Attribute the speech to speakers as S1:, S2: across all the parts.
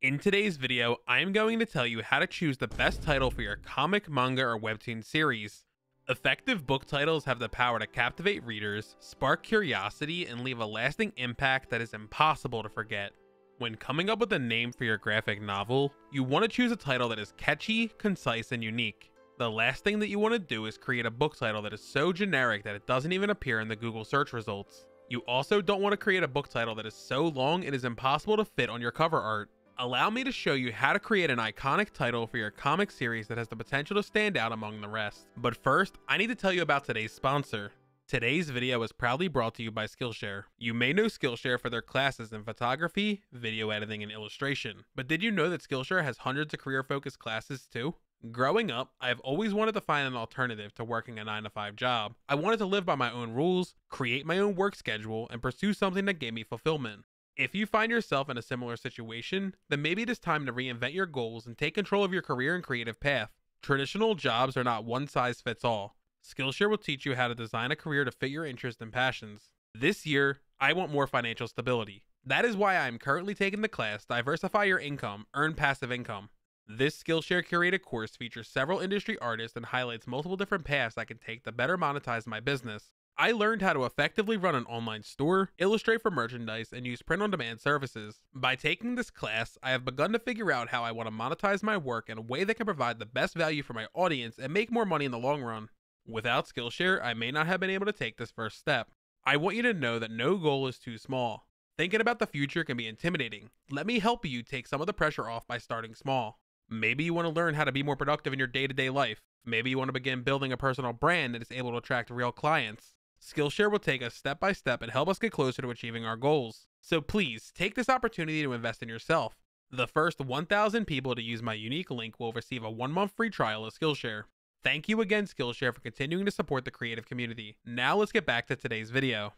S1: In today's video, I am going to tell you how to choose the best title for your comic, manga, or webtoon series. Effective book titles have the power to captivate readers, spark curiosity, and leave a lasting impact that is impossible to forget. When coming up with a name for your graphic novel, you want to choose a title that is catchy, concise, and unique. The last thing that you want to do is create a book title that is so generic that it doesn't even appear in the Google search results. You also don't want to create a book title that is so long it is impossible to fit on your cover art. Allow me to show you how to create an iconic title for your comic series that has the potential to stand out among the rest. But first, I need to tell you about today's sponsor. Today's video is proudly brought to you by Skillshare. You may know Skillshare for their classes in photography, video editing, and illustration. But did you know that Skillshare has hundreds of career-focused classes too? Growing up, I've always wanted to find an alternative to working a 9-to-5 job. I wanted to live by my own rules, create my own work schedule, and pursue something that gave me fulfillment. If you find yourself in a similar situation, then maybe it is time to reinvent your goals and take control of your career and creative path. Traditional jobs are not one size fits all. Skillshare will teach you how to design a career to fit your interests and passions. This year, I want more financial stability. That is why I am currently taking the class Diversify Your Income, Earn Passive Income. This Skillshare curated course features several industry artists and highlights multiple different paths I can take to better monetize my business. I learned how to effectively run an online store, illustrate for merchandise, and use print-on-demand services. By taking this class, I have begun to figure out how I want to monetize my work in a way that can provide the best value for my audience and make more money in the long run. Without Skillshare, I may not have been able to take this first step. I want you to know that no goal is too small. Thinking about the future can be intimidating. Let me help you take some of the pressure off by starting small. Maybe you want to learn how to be more productive in your day-to-day life. Maybe you want to begin building a personal brand that is able to attract real clients. Skillshare will take us step by step and help us get closer to achieving our goals. So please, take this opportunity to invest in yourself. The first 1,000 people to use my unique link will receive a 1-month free trial of Skillshare. Thank you again, Skillshare, for continuing to support the creative community. Now let's get back to today's video.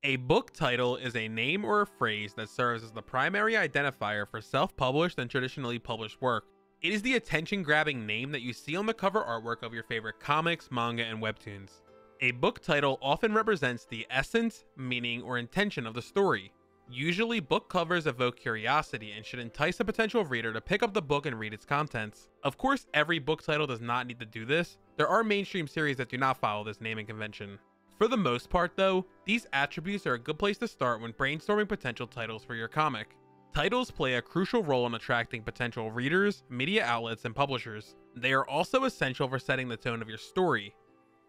S1: A book title is a name or a phrase that serves as the primary identifier for self-published and traditionally published work. It is the attention-grabbing name that you see on the cover artwork of your favorite comics, manga, and webtoons. A book title often represents the essence, meaning, or intention of the story. Usually, book covers evoke curiosity and should entice a potential reader to pick up the book and read its contents. Of course, every book title does not need to do this. There are mainstream series that do not follow this naming convention. For the most part though, these attributes are a good place to start when brainstorming potential titles for your comic. Titles play a crucial role in attracting potential readers, media outlets, and publishers. They are also essential for setting the tone of your story.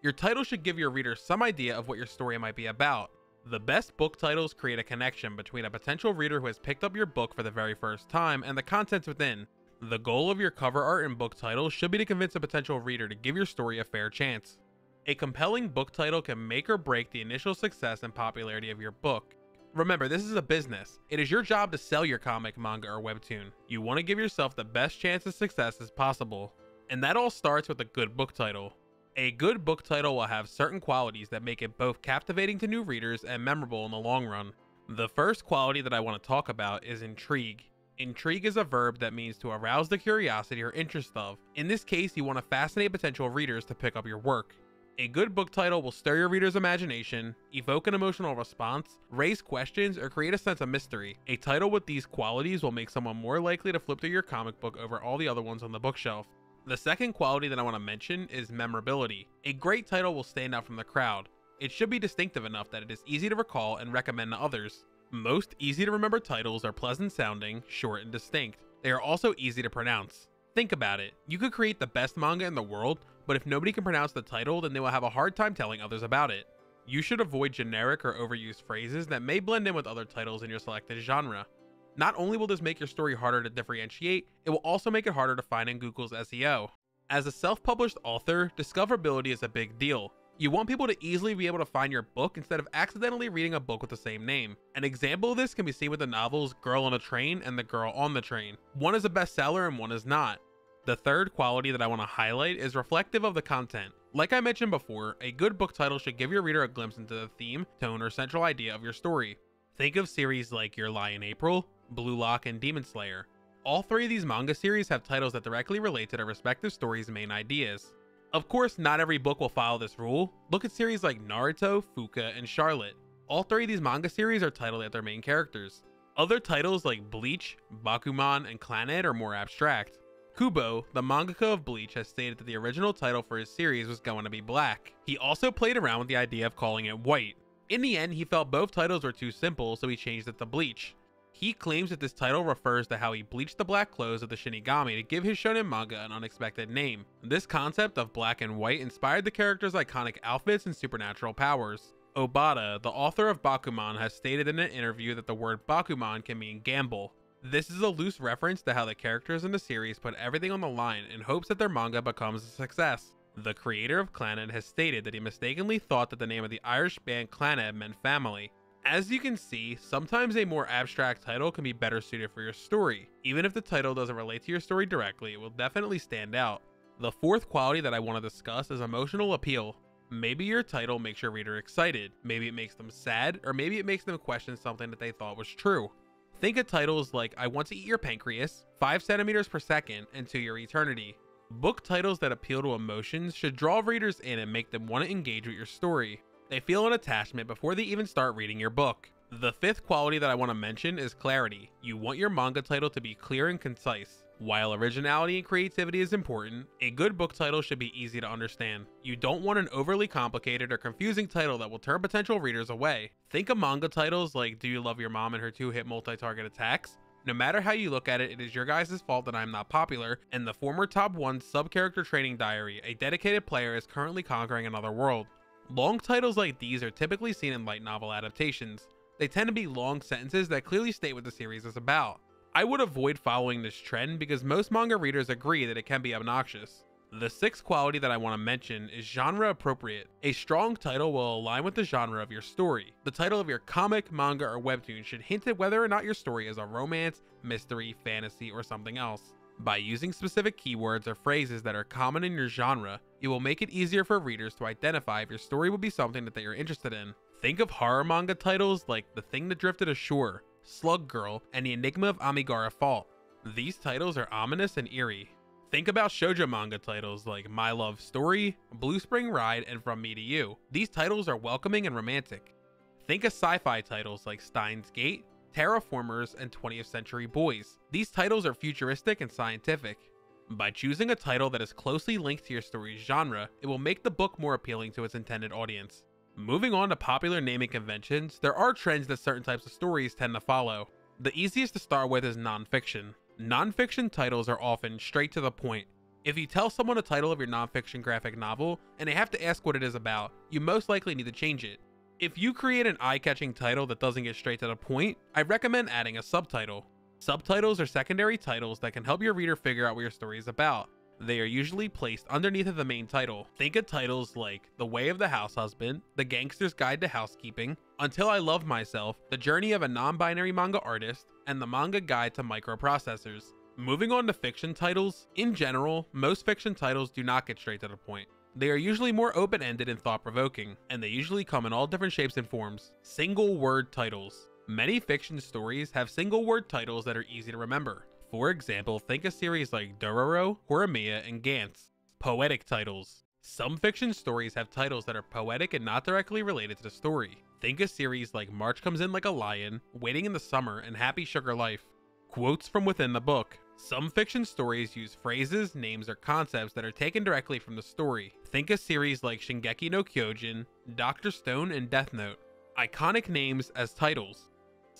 S1: Your title should give your readers some idea of what your story might be about. The best book titles create a connection between a potential reader who has picked up your book for the very first time and the contents within. The goal of your cover art and book title should be to convince a potential reader to give your story a fair chance. A compelling book title can make or break the initial success and popularity of your book. Remember, this is a business. It is your job to sell your comic, manga, or webtoon. You want to give yourself the best chance of success as possible. And that all starts with a good book title. A good book title will have certain qualities that make it both captivating to new readers and memorable in the long run. The first quality that I want to talk about is intrigue. Intrigue is a verb that means to arouse the curiosity or interest of. In this case, you want to fascinate potential readers to pick up your work. A good book title will stir your reader's imagination, evoke an emotional response, raise questions, or create a sense of mystery. A title with these qualities will make someone more likely to flip through your comic book over all the other ones on the bookshelf. The second quality that I want to mention is memorability. A great title will stand out from the crowd. It should be distinctive enough that it is easy to recall and recommend to others. Most easy to remember titles are pleasant sounding, short, and distinct. They are also easy to pronounce. Think about it. You could create the best manga in the world, but if nobody can pronounce the title, then they will have a hard time telling others about it. You should avoid generic or overused phrases that may blend in with other titles in your selected genre. Not only will this make your story harder to differentiate, it will also make it harder to find in Google's SEO. As a self-published author, discoverability is a big deal. You want people to easily be able to find your book instead of accidentally reading a book with the same name. An example of this can be seen with the novels Girl on a Train and The Girl on the Train. One is a bestseller and one is not. The third quality that I want to highlight is reflective of the content. Like I mentioned before, a good book title should give your reader a glimpse into the theme, tone, or central idea of your story. Think of series like Your Lie in April, Blue Lock, and Demon Slayer. All three of these manga series have titles that directly relate to their respective stories' main ideas. Of course, not every book will follow this rule. Look at series like Naruto, Fuka, and Charlotte. All three of these manga series are titled at their main characters. Other titles like Bleach, Bakuman, and Clannad are more abstract. Kubo, the mangaka of Bleach, has stated that the original title for his series was going to be Black. He also played around with the idea of calling it White. In the end, he felt both titles were too simple, so he changed it to Bleach. He claims that this title refers to how he bleached the black clothes of the Shinigami to give his shonen manga an unexpected name. This concept of black and white inspired the character's iconic outfits and supernatural powers. Obata, the author of Bakuman, has stated in an interview that the word Bakuman can mean gamble. This is a loose reference to how the characters in the series put everything on the line in hopes that their manga becomes a success. The creator of Clannad has stated that he mistakenly thought that the name of the Irish band Clannad meant family. As you can see, sometimes a more abstract title can be better suited for your story. Even if the title doesn't relate to your story directly, it will definitely stand out. The fourth quality that I want to discuss is emotional appeal. Maybe your title makes your reader excited, maybe it makes them sad, or maybe it makes them question something that they thought was true. Think of titles like I Want to Eat Your Pancreas, 5 centimeters per second, and To Your Eternity. Book titles that appeal to emotions should draw readers in and make them want to engage with your story. They feel an attachment before they even start reading your book. The fifth quality that I want to mention is clarity. You want your manga title to be clear and concise. While originality and creativity is important, a good book title should be easy to understand. You don't want an overly complicated or confusing title that will turn potential readers away. Think of manga titles like Do You Love Your Mom and Her Two-Hit Multi-Target Attacks? No matter how you look at it, it is your guys' fault that I'm not popular, and the former top 1 sub-character training diary, a dedicated player is currently conquering another world. Long titles like these are typically seen in light novel adaptations. They tend to be long sentences that clearly state what the series is about. I would avoid following this trend because most manga readers agree that it can be obnoxious. The sixth quality that I want to mention is genre appropriate. A strong title will align with the genre of your story. The title of your comic, manga, or webtoon should hint at whether or not your story is a romance, mystery, fantasy, or something else. By using specific keywords or phrases that are common in your genre, it will make it easier for readers to identify if your story will be something that they are interested in. Think of horror manga titles like The Thing That Drifted Ashore, Slug Girl, and The Enigma of Amigara Fault. These titles are ominous and eerie. Think about shoujo manga titles like My Love Story, Blue Spring Ride, and From Me to You. These titles are welcoming and romantic. Think of sci-fi titles like Steins Gate, Terraformers, and 20th Century Boys. These titles are futuristic and scientific. By choosing a title that is closely linked to your story's genre, it will make the book more appealing to its intended audience. Moving on to popular naming conventions, there are trends that certain types of stories tend to follow. The easiest to start with is nonfiction. Nonfiction titles are often straight to the point. If you tell someone a title of your nonfiction graphic novel and they have to ask what it is about, you most likely need to change it. If you create an eye-catching title that doesn't get straight to the point, I recommend adding a subtitle. Subtitles are secondary titles that can help your reader figure out what your story is about. They are usually placed underneath of the main title. Think of titles like The Way of the House Husband, The Gangster's Guide to Housekeeping, Until I Love Myself, The Journey of a Non-Binary Manga Artist, and The Manga Guide to Microprocessors. Moving on to fiction titles, in general, most fiction titles do not get straight to the point. They are usually more open-ended and thought-provoking, and they usually come in all different shapes and forms. Single-word titles. Many fiction stories have single-word titles that are easy to remember. For example, think of series like Dororo, Horimiya, and Gantz. Poetic titles. Some fiction stories have titles that are poetic and not directly related to the story. Think of series like March Comes In Like a Lion, Waiting in the Summer, and Happy Sugar Life. Quotes from within the book. Some fiction stories use phrases, names, or concepts that are taken directly from the story. Think of series like Shingeki no Kyojin, Dr. Stone, and Death Note. Iconic names as titles.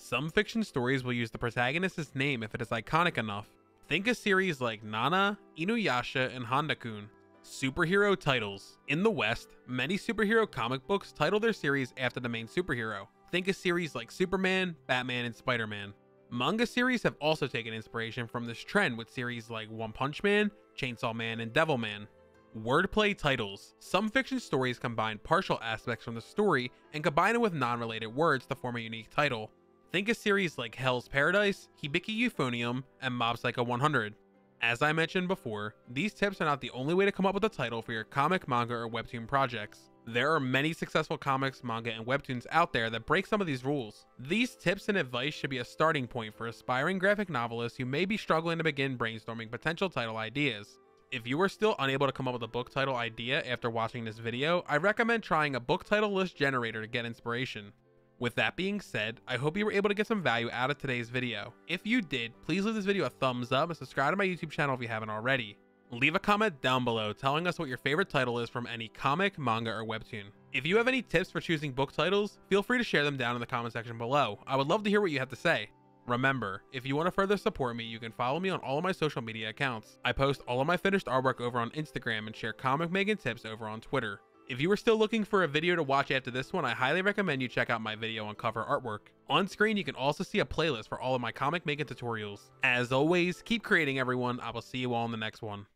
S1: Some fiction stories will use the protagonist's name if it is iconic enough. Think of series like Nana, Inuyasha, and Honda-kun. Superhero titles. In the West, many superhero comic books title their series after the main superhero. Think of series like Superman, Batman, and Spider-Man. Manga series have also taken inspiration from this trend with series like One Punch Man, Chainsaw Man, and Devilman. Wordplay titles. Some fiction stories combine partial aspects from the story and combine it with non-related words to form a unique title. Think of series like Hell's Paradise, Hibiki Euphonium, and Mob Psycho 100. As I mentioned before, these tips are not the only way to come up with a title for your comic, manga, or webtoon projects. There are many successful comics, manga, and webtoons out there that break some of these rules. These tips and advice should be a starting point for aspiring graphic novelists who may be struggling to begin brainstorming potential title ideas. If you are still unable to come up with a book title idea after watching this video, I recommend trying a book title list generator to get inspiration. With that being said, I hope you were able to get some value out of today's video. If you did, please leave this video a thumbs up and subscribe to my YouTube channel if you haven't already. Leave a comment down below telling us what your favorite title is from any comic, manga, or webtoon. If you have any tips for choosing book titles, feel free to share them down in the comment section below. I would love to hear what you have to say. Remember, if you want to further support me, you can follow me on all of my social media accounts. I post all of my finished artwork over on Instagram and share comic making tips over on Twitter. If you are still looking for a video to watch after this one, I highly recommend you check out my video on cover artwork. On screen, you can also see a playlist for all of my comic making tutorials. As always, keep creating, everyone. I will see you all in the next one.